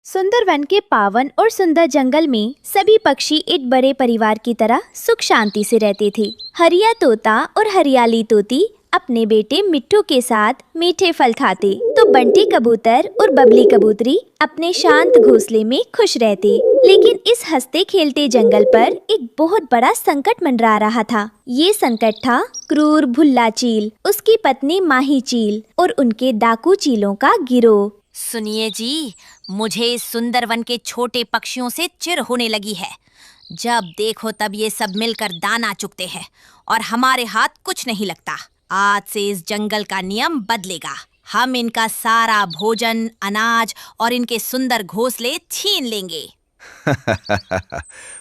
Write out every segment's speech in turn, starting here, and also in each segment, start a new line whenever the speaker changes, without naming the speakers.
सुंदरवन के पावन और सुंदर जंगल में सभी पक्षी एक बड़े परिवार की तरह सुख शांति से रहते थे। हरिया तोता और हरियाली तोती अपने बेटे मिट्ठू के साथ मीठे फल खाते, तो बंटी कबूतर और बबली कबूतरी अपने शांत घोंसले में खुश रहते। लेकिन इस हंसते खेलते जंगल पर एक बहुत बड़ा संकट मंडरा रहा था। ये संकट था क्रूर भुल्ला चील, उसकी पत्नी माही चील और उनके डाकू चीलों का गिरोह।
सुनिए जी, मुझे इस सुंदरवन के छोटे पक्षियों से चिढ़ होने लगी है। जब देखो तब ये सब मिलकर दाना चुगते हैं और हमारे हाथ कुछ नहीं लगता। आज से इस जंगल का नियम बदलेगा। हम इनका सारा भोजन, अनाज और इनके सुंदर घोंसले छीन लेंगे।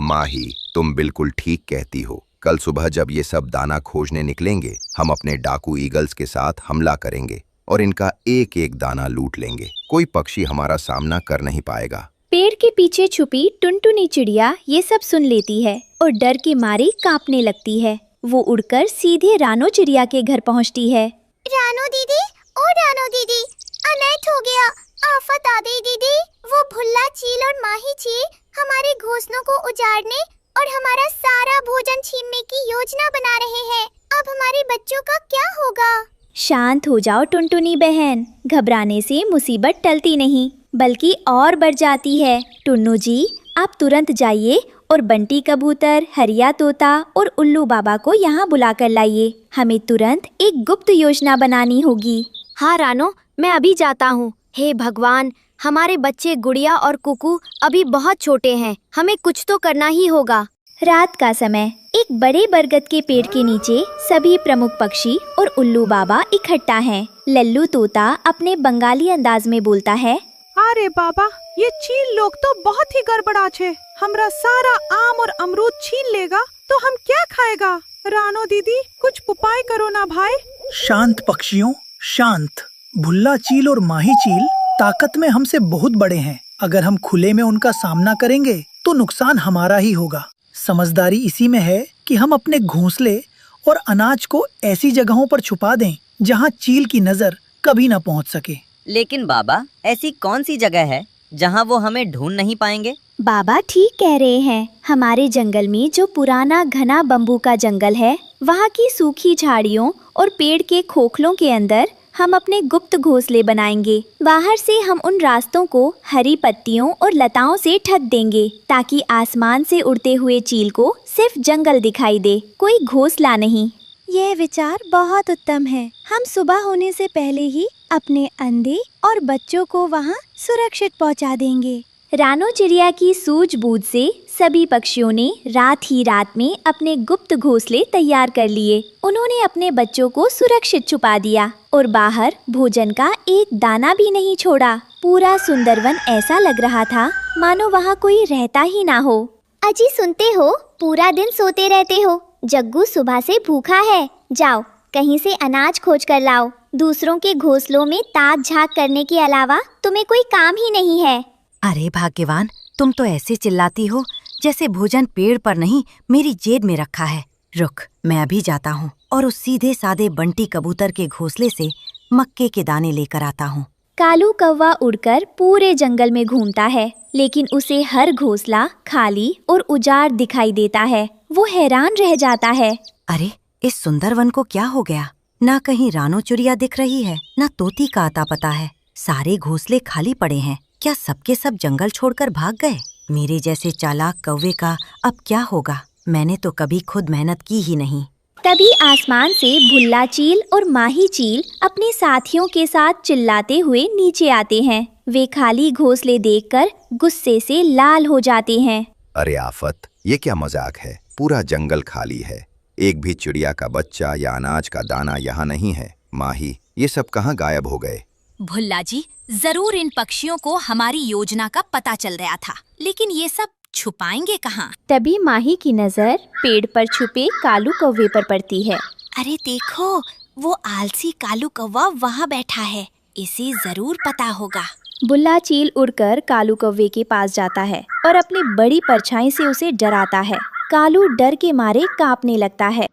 माही, तुम बिल्कुल ठीक कहती हो। कल सुबह जब ये सब दाना खोजने निकलेंगे, हम अपने डाकू ईगल्स के साथ हमला करेंगे और इनका एक एक दाना लूट लेंगे। कोई पक्षी हमारा सामना कर नहीं पाएगा।
पेड़ के पीछे छुपी टुनटुनी चिड़िया ये सब सुन लेती है और डर के मारे कांपने लगती है। वो उड़कर सीधे रानो चिड़िया के घर पहुंचती है।
रानो दीदी, ओ रानो दीदी, अनर्थ हो गया, आफत आ गई दीदी। वो भुल्ला चील और माही चील हमारे घोंसलों को उजाड़ने और हमारा सारा भोजन छीनने की योजना बना रहे हैं। अब हमारे बच्चों का क्या होगा?
शांत हो जाओ टुनटुनी बहन, घबराने से मुसीबत टलती नहीं बल्कि और बढ़ जाती है। टुन्नू जी, आप तुरंत जाइए और बंटी कबूतर, हरिया तोता और उल्लू बाबा को यहाँ बुलाकर लाइए। हमें तुरंत एक गुप्त योजना बनानी होगी।
हाँ रानो, मैं अभी जाता हूँ। हे भगवान, हमारे बच्चे गुड़िया और कुकू अभी बहुत छोटे हैं। हमें कुछ तो करना ही होगा।
रात का समय एक बड़े बरगद के पेड़ के नीचे सभी प्रमुख पक्षी और उल्लू बाबा इकट्ठा हैं। लल्लू तोता अपने बंगाली अंदाज में बोलता है,
अरे बाबा, ये चील लोग तो बहुत ही गड़बड़ा छे। हमरा सारा आम और अमरूद छीन लेगा तो हम क्या खाएगा? रानो दीदी, कुछ उपाय करो ना भाई।
शांत पक्षियों, शांत। भुल्ला चील और माही चील ताकत में हमसे बहुत बड़े हैं। अगर हम खुले में उनका सामना करेंगे तो नुकसान हमारा ही होगा। समझदारी इसी में है कि हम अपने घोंसले और अनाज को ऐसी जगहों पर छुपा दें जहां चील की नजर कभी न पहुंच सके।
लेकिन बाबा, ऐसी कौन सी जगह है जहां वो हमें ढूंढ नहीं पाएंगे?
बाबा ठीक कह रहे हैं। हमारे जंगल में जो पुराना घना बम्बू का जंगल है, वहाँ की सूखी झाड़ियों और पेड़ के खोखलों के अंदर हम अपने गुप्त घोंसले बनाएंगे। बाहर से हम उन रास्तों को हरी पत्तियों और लताओं से ढक देंगे ताकि आसमान से उड़ते हुए चील को सिर्फ जंगल दिखाई दे, कोई घोंसला नहीं।
यह विचार बहुत उत्तम है। हम सुबह होने से पहले ही अपने अंडे और बच्चों को वहाँ सुरक्षित पहुँचा देंगे।
रानो चिड़िया की सूझबूझ से सभी पक्षियों ने रात में अपने गुप्त घोंसले तैयार कर लिए। उन्होंने अपने बच्चों को सुरक्षित छुपा दिया और बाहर भोजन का एक दाना भी नहीं छोड़ा। पूरा सुंदरवन ऐसा लग रहा था मानो वहाँ कोई रहता ही ना हो।
अजी सुनते हो, पूरा दिन सोते रहते हो। जग्गू सुबह से भूखा है। जाओ, कहीं से अनाज खोज कर लाओ। दूसरों के घोंसलों में ताक झांक करने के अलावा तुम्हें कोई काम ही नहीं है।
अरे भाग्यवान, तुम तो ऐसे चिल्लाती हो जैसे भोजन पेड़ पर नहीं मेरी जेब में रखा है। रुक, मैं अभी जाता हूँ और उस सीधे सादे बंटी कबूतर के घोंसले से मक्के के दाने लेकर आता हूँ।
कालू कौवा उड़कर पूरे जंगल में घूमता है, लेकिन उसे हर घोंसला खाली और उजाड़ दिखाई देता है। वो हैरान रह जाता है।
अरे, इस सुंदरवन को क्या हो गया? ना कहीं रानो चिड़िया दिख रही है, ना तोती का आता पता है। सारे घोंसले खाली पड़े हैं। क्या सबके सब जंगल छोड़कर भाग गए? मेरे जैसे चालाक कौवे का अब क्या होगा? मैंने तो कभी खुद मेहनत की ही नहीं।
तभी आसमान से भुल्ला चील और माही चील अपने साथियों के साथ चिल्लाते हुए नीचे आते हैं। वे खाली घोंसले देखकर गुस्से से लाल हो जाते हैं।
अरे आफत, ये क्या मजाक है? पूरा जंगल खाली है, एक भी चिड़िया का बच्चा या अनाज का दाना यहाँ नहीं है। माही, ये सब कहाँ गायब हो गए?
भुल्ला जी, जरूर इन पक्षियों को हमारी योजना का पता चल रहा था, लेकिन ये सब छुपाएंगे कहाँ?
तभी माही की नजर पेड़ पर छुपे कालू कौवे पर पड़ती है।
अरे देखो, वो आलसी कालू कौवा वहाँ बैठा है। इसे जरूर पता होगा।
भुल्ला चील उड़कर कालू कौवे के पास जाता है और अपनी बड़ी परछाई से उसे डराता है। कालू डर के मारे कांपने लगता है।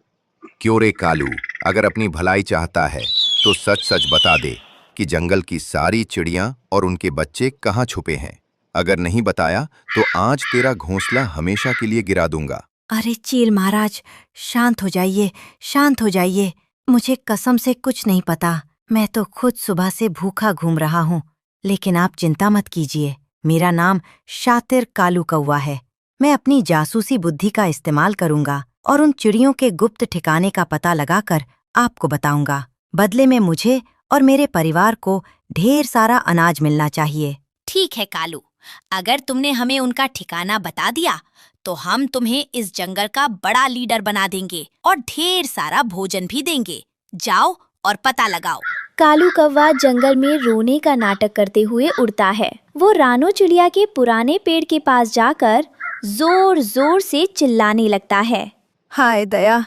क्यों रे कालू, अगर अपनी भलाई चाहता है तो सच सच बता दे कि जंगल की सारी चिड़ियां और उनके बच्चे कहाँ छुपे हैं। अगर नहीं बताया तो आज तेरा घोंसला हमेशा के लिए गिरा दूंगा।
अरे चील महाराज, शांत हो जाइए, शांत हो जाइए। मुझे कसम से कुछ नहीं पता। मैं तो खुद सुबह से भूखा घूम रहा हूँ। लेकिन आप चिंता मत कीजिए, मेरा नाम शातिर कालू कौवा है। मैं अपनी जासूसी बुद्धि का इस्तेमाल करूंगा और उन चिड़ियों के गुप्त ठिकाने का पता लगाकर आपको बताऊंगा। बदले में मुझे और मेरे परिवार को ढेर सारा अनाज मिलना चाहिए। ठीक है कालू, अगर तुमने हमें उनका ठिकाना बता दिया तो हम तुम्हें इस जंगल का बड़ा लीडर बना देंगे और ढेर सारा भोजन भी देंगे। जाओ और पता लगाओ।
कालू कौवा जंगल में रोने का नाटक करते हुए उड़ता है। वो रानो चिड़िया के पुराने पेड़ के पास जाकर जोर जोर से चिल्लाने लगता है।
हाय दया,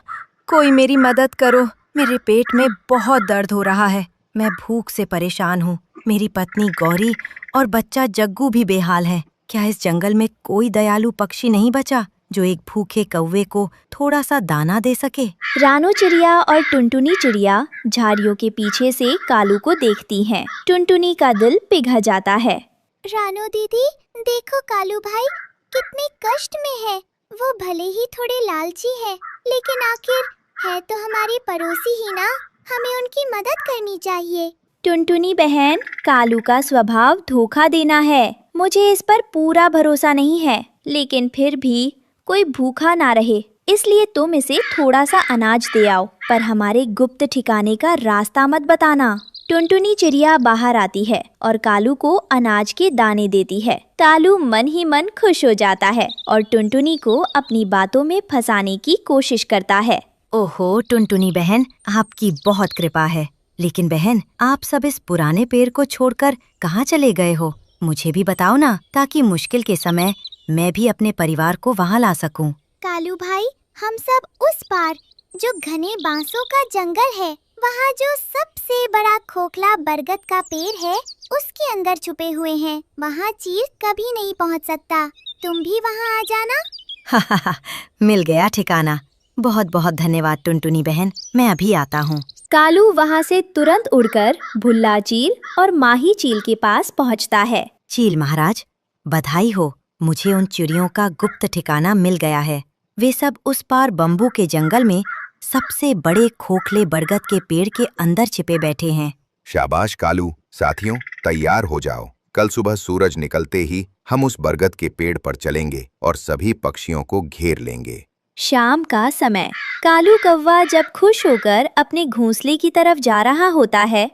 कोई मेरी मदद करो। मेरे पेट में बहुत दर्द हो रहा है। मैं भूख से परेशान हूँ। मेरी पत्नी गौरी और बच्चा जग्गू भी बेहाल है। क्या इस जंगल में कोई दयालु पक्षी नहीं बचा जो एक भूखे कौवे को थोड़ा सा दाना दे सके?
रानो चिड़िया और टुनटुनी चिड़िया झाड़ियों के पीछे से कालू को देखती हैं। टुनटुनी का दिल पिघल जाता है।
रानो दीदी, देखो कालू भाई कितने कष्ट में है। वो भले ही थोड़े लालची है, लेकिन आखिर है तो हमारे पड़ोसी ही ना। हमें उनकी मदद करनी चाहिए।
टुनटुनी बहन, कालू का स्वभाव धोखा देना है। मुझे इस पर पूरा भरोसा नहीं है, लेकिन फिर भी कोई भूखा ना रहे, इसलिए तुम इसे थोड़ा सा अनाज दे आओ, पर हमारे गुप्त ठिकाने का रास्ता मत बताना। टुनटुनी चिड़िया बाहर आती है और कालू को अनाज के दाने देती है। कालू मन ही मन खुश हो जाता है और टुनटुनी को अपनी बातों में फंसाने की कोशिश करता है।
ओहो टुनटुनी बहन, आपकी बहुत कृपा है। लेकिन बहन, आप सब इस पुराने पेड़ को छोड़कर कहाँ चले गए हो? मुझे भी बताओ ना, ताकि मुश्किल के समय मैं भी अपने परिवार को वहाँ ला सकूं।
कालू भाई, हम सब उस पार जो घने बांसों का जंगल है, वहाँ जो सबसे बड़ा खोखला बरगद का पेड़ है, उसके अंदर छुपे हुए हैं। वहाँ चील कभी नहीं पहुँच सकता। तुम भी वहाँ आ जाना।
मिल गया ठिकाना। बहुत बहुत धन्यवाद टुनटुनी बहन, मैं अभी आता हूँ।
कालू वहाँ से तुरंत उड़कर भुल्ला चील और माही चील के पास पहुँचता है।
चील महाराज, बधाई हो, मुझे उन चिड़ियों का गुप्त ठिकाना मिल गया है। वे सब उस पार बम्बू के जंगल में सबसे बड़े खोखले बरगद के पेड़ के अंदर छिपे बैठे हैं।
शाबाश कालू। साथियों, तैयार हो जाओ। कल सुबह सूरज निकलते ही हम उस बरगद के पेड़ पर चलेंगे और सभी पक्षियों को घेर लेंगे।
शाम का समय। कालू कौवा जब खुश होकर अपने घोंसले की तरफ जा रहा होता है,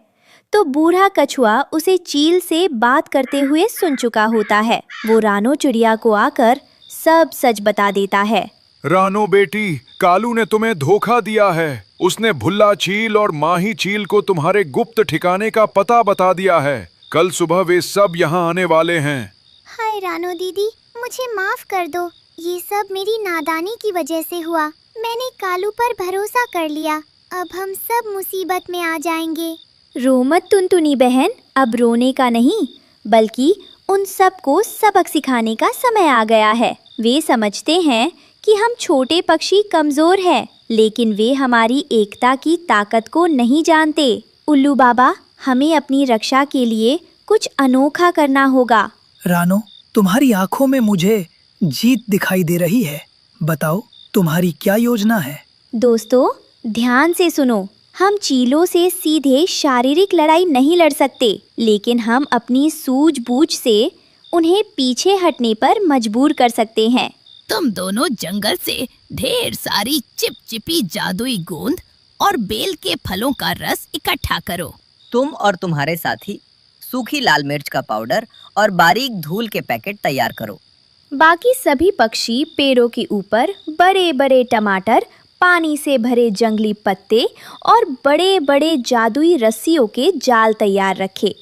तो बूढ़ा कछुआ उसे चील से बात करते हुए सुन चुका होता है। वो रानो चिड़िया को आकर सब सच बता देता है।
रानो बेटी, कालू ने तुम्हें धोखा दिया है। उसने भुल्ला चील और माही चील को तुम्हारे गुप्त ठिकाने का पता बता दिया है। कल सुबह वे सब यहाँ आने वाले हैं।
हाय रानो दीदी, मुझे माफ कर दो। ये सब मेरी नादानी की वजह से हुआ। मैंने कालू पर भरोसा कर लिया। अब हम सब मुसीबत में आ जाएंगे।
रो मत टुनटुनी बहन, अब रोने का नहीं, बल्कि उन सब को सबक सिखाने का समय आ गया है। वे समझते हैं कि हम छोटे पक्षी कमजोर हैं, लेकिन वे हमारी एकता की ताकत को नहीं जानते। उल्लू बाबा, हमें अपनी रक्षा के लिए कुछ अनोखा करना होगा।
रानो, तुम्हारी आंखों में मुझे जीत दिखाई दे रही है। बताओ, तुम्हारी क्या योजना है?
दोस्तों, ध्यान से सुनो। हम चीलों से सीधे शारीरिक लड़ाई नहीं लड़ सकते, लेकिन हम अपनी सूझबूझ से उन्हें पीछे हटने पर मजबूर कर सकते हैं।
तुम दोनों जंगल से ढेर सारी चिपचिपी जादुई गोंद और बेल के फलों का रस इकट्ठा करो।
तुम और तुम्हारे साथी सूखी लाल मिर्च का पाउडर और बारीक धूल के पैकेट तैयार करो।
बाकी सभी पक्षी पेड़ों के ऊपर बड़े बड़े टमाटर, पानी से भरे जंगली पत्ते और बड़े बड़े जादुई रस्सियों के जाल तैयार रखे।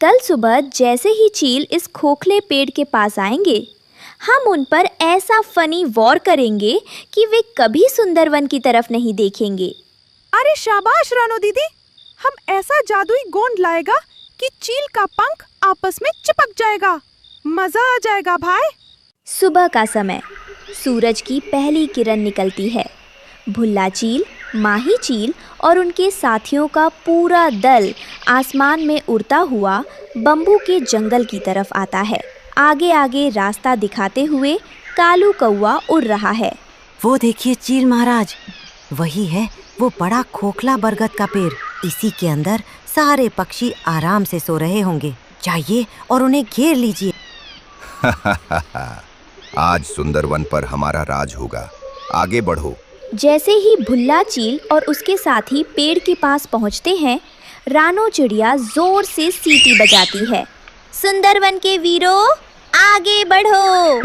कल सुबह जैसे ही चील इस खोखले पेड़ के पास आएंगे, हम उन पर ऐसा फनी वॉर करेंगे कि वे कभी सुंदरवन की तरफ नहीं देखेंगे।
अरे शाबाश रानो दीदी, हम ऐसा जादुई गोंद लाएगा कि चील का पंख आपस में चिपक जाएगा। मजा आ जाएगा भाई।
सुबह का समय। सूरज की पहली किरण निकलती है। भुल्ला चील, माही चील और उनके साथियों का पूरा दल आसमान में उड़ता हुआ बम्बू के जंगल की तरफ आता है। आगे आगे रास्ता दिखाते हुए कालू कौवा उड़ रहा है।
वो देखिए चील महाराज, वही है वो बड़ा खोखला बरगद का पेड़। इसी के अंदर सारे पक्षी आराम से सो रहे होंगे। जाइए और उन्हें घेर लीजिए।
आज सुंदरवन पर हमारा राज होगा। आगे बढ़ो।
जैसे ही भुल्ला चील और उसके साथी पेड़ के पास पहुंचते हैं, रानो चिड़िया जोर से सीटी बजाती है। सुंदरवन के वीरों, आगे बढ़ो।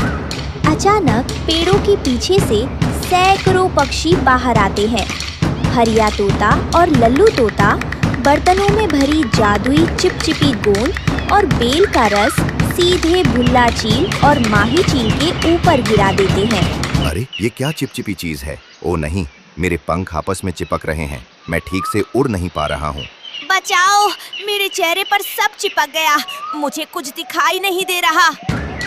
अचानक पेड़ों के पीछे से सैकड़ों पक्षी बाहर आते हैं। हरिया तोता और लल्लू तोता बर्तनों में भरी जादुई चिपचिपी गोंद और बेल का रस सीधे भुल्ला चील और माही चील के ऊपर गिरा देते हैं।
अरे ये क्या चिपचिपी चीज है? ओ नहीं, मेरे पंख आपस में चिपक रहे हैं। मैं ठीक से उड़ नहीं पा रहा हूँ।
बचाओ, मेरे चेहरे पर सब चिपक गया, मुझे कुछ दिखाई नहीं दे रहा।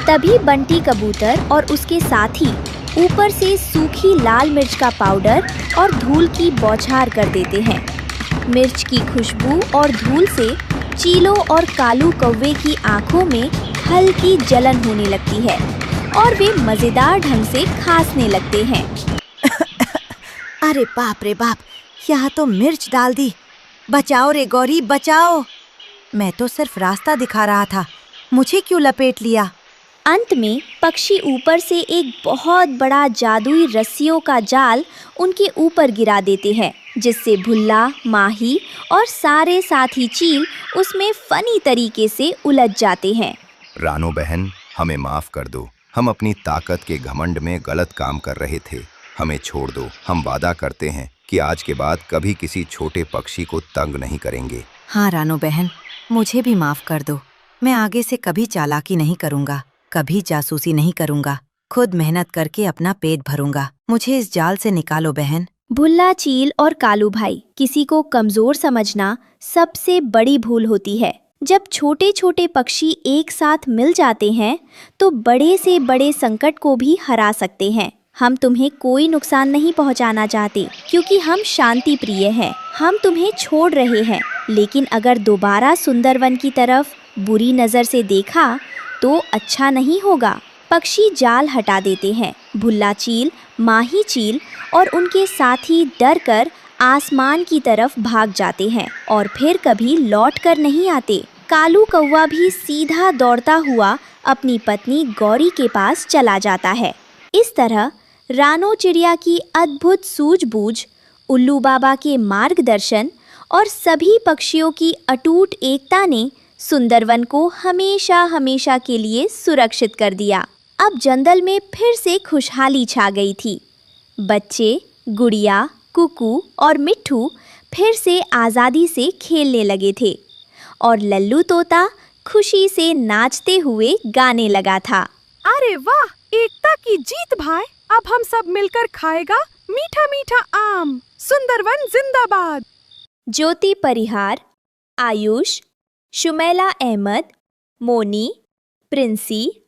तभी बंटी कबूतर और उसके साथी ऊपर से सूखी लाल मिर्च का पाउडर और धूल की बौछार कर देते हैं। मिर्च की खुशबू और धूल से चीलों और कालू कौवे की आंखों में हल्की जलन होने लगती है और वे मजेदार ढंग से खांसने लगते हैं।
अरे बाप रे बाप, यहाँ तो मिर्च डाल दी। बचाओ रे गौरी, बचाओ। मैं तो सिर्फ रास्ता दिखा रहा था, मुझे क्यों लपेट लिया?
अंत में पक्षी ऊपर से एक बहुत बड़ा जादुई रस्सियों का जाल उनके ऊपर गिरा देते हैं, जिससे भुल्ला, माही और सारे साथी चील उसमें फनी तरीके से उलझ जाते हैं।
रानो बहन, हमें माफ कर दो। हम अपनी ताकत के घमंड में गलत काम कर रहे थे। हमें छोड़ दो। हम वादा करते हैं कि आज के बाद कभी किसी छोटे पक्षी को तंग नहीं करेंगे।
हाँ रानो बहन, मुझे भी माफ कर दो। मैं आगे से कभी चालाकी नहीं करूँगा, कभी जासूसी नहीं करूँगा। खुद मेहनत करके अपना पेट भरूंगा। मुझे इस जाल से निकालो बहन।
भुल्ला चील और कालू भाई, किसी को कमजोर समझना सबसे बड़ी भूल होती है। जब छोटे छोटे पक्षी एक साथ मिल जाते हैं तो बड़े से बड़े संकट को भी हरा सकते हैं। हम तुम्हें कोई नुकसान नहीं पहुंचाना चाहते, क्योंकि हम शांति प्रिय हैं। हम तुम्हें छोड़ रहे हैं, लेकिन अगर दोबारा सुंदरवन की तरफ बुरी नज़र से देखा तो अच्छा नहीं होगा। पक्षी जाल हटा देते हैं। भुल्ला चील, माही चील और उनके साथी डर कर आसमान की तरफ भाग जाते हैं और फिर कभी लौट कर नहीं आते। कालू कौवा भी सीधा दौड़ता हुआ अपनी पत्नी गौरी के पास चला जाता है। इस तरह रानो चिड़िया की अद्भुत सूझबूझ, उल्लू बाबा के मार्गदर्शन और सभी पक्षियों की अटूट एकता ने सुंदरवन को हमेशा हमेशा के लिए सुरक्षित कर दिया। अब जंगल में फिर से खुशहाली छा गई थी। बच्चे, गुड़िया, कुकू और मिट्ठू फिर से आज़ादी से खेलने लगे थे और लल्लू तोता खुशी से नाचते हुए गाने लगा था।
अरे वाह, एकता की जीत भाई। अब हम सब मिलकर खाएगा मीठा मीठा आम। सुंदरवन जिंदाबाद।
ज्योति परिहार, आयुष, शुमैला अहमद, मोनी, प्रिंसी,